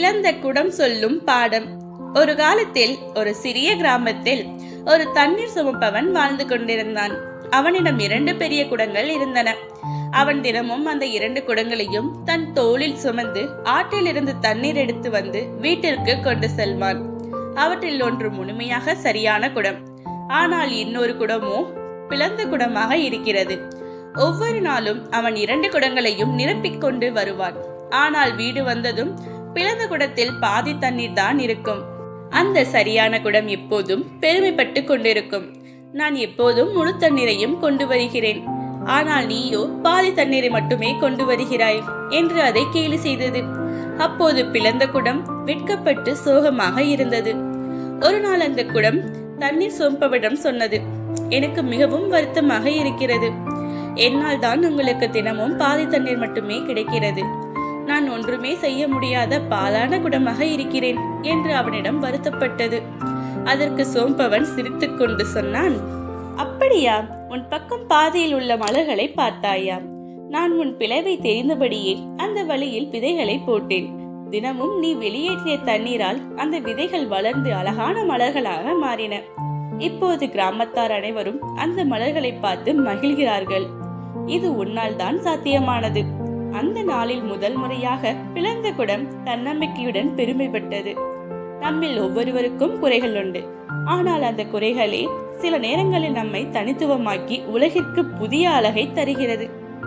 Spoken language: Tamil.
பிளந்த குடம் சொல்லும் பாடம். ஒரு காலத்தில் ஒரு சிறிய கிராமத்தில் ஒரு தண்ணீர் சுமப்பவன் வாழ்ந்து கொண்டிருந்தான். அவனிடம் 2 பெரிய குடங்கள் இருந்தன. அவன் தினமும் அந்த 2 குடங்களையும் தன் தோளில் சுமந்து ஆற்றிலிருந்து தண்ணீர் எடுத்து வந்து வீட்டிற்கு கொண்டு செல்வான். அவற்றில் ஒன்று முழுமையாக சரியான குடம், ஆனால் இன்னொரு குடமோ பிளந்த குடமாக இருக்கிறது. ஒவ்வொரு நாளும் அவன் 2 குடங்களையும் நிரப்பிக் கொண்டு வருவான். ஆனால் வீடு வந்ததும் பிளந்த குடத்தில் பாதி தண்ணீர் தான் இருக்கும். அந்த சரியான குடம் எப்போதும் பெருமைப்பட்டு கொண்டிருக்கும். நான் எப்போதும் முழு தண்ணீரையும் கொண்டு வருகிறேன், ஆனால் நீயோ பாதி தண்ணீரை மட்டுமே கொண்டு வருகிறாய் என்று அதை கேலி செய்தது. அப்போது பிளந்த குடம் வெட்கப்பட்டு சோகமாக இருந்தது. ஒரு நாள் அந்த குடம் தண்ணீர் சுமப்பவரிடம் சொன்னது, எனக்கு மிகவும் வருத்தமாக இருக்கிறது. என்னால் தான் உங்களுக்கு தினமும் பாதி தண்ணீர் மட்டுமே கிடைக்கிறது. நான் ஒன்றுமே செய்ய முடியாத பாலான குடமாக இருக்கிறேன் என்று அவனிடம் வருத்தப்பட்டது. அதற்கு சோம்பவன் சிரித்துக் கொண்டு சொன்னான், அப்படியா, உன் பக்கம் பாதையில் உள்ள மலர்களை பார்த்தாயா? நான் உன் பிளவை தெரிந்தபடியே அந்த வழியில் விதைகளை போட்டேன். தினமும் நீ வெளியேற்றிய தண்ணீரால் அந்த விதைகள் வளர்ந்து அழகான மலர்களாக மாறின. இப்போது கிராமத்தார் அனைவரும் அந்த மலர்களை பார்த்து மகிழ்கிறார்கள். இது உன்னால் தான் சாத்தியமானது. அந்த நாளில் முதல் முறையாக பிளந்த குடம் தன்னம்பிக்கையுடன் பெருமைப்பட்டது. நம்மில் ஒவ்வொருவருக்கும் குறைகள் உண்டு, ஆனால் அந்த குறைகளே சில நேரங்களில் நம்மை தனித்துவமாக்கி உலகிற்கு புதிய அழகை தருகிறது.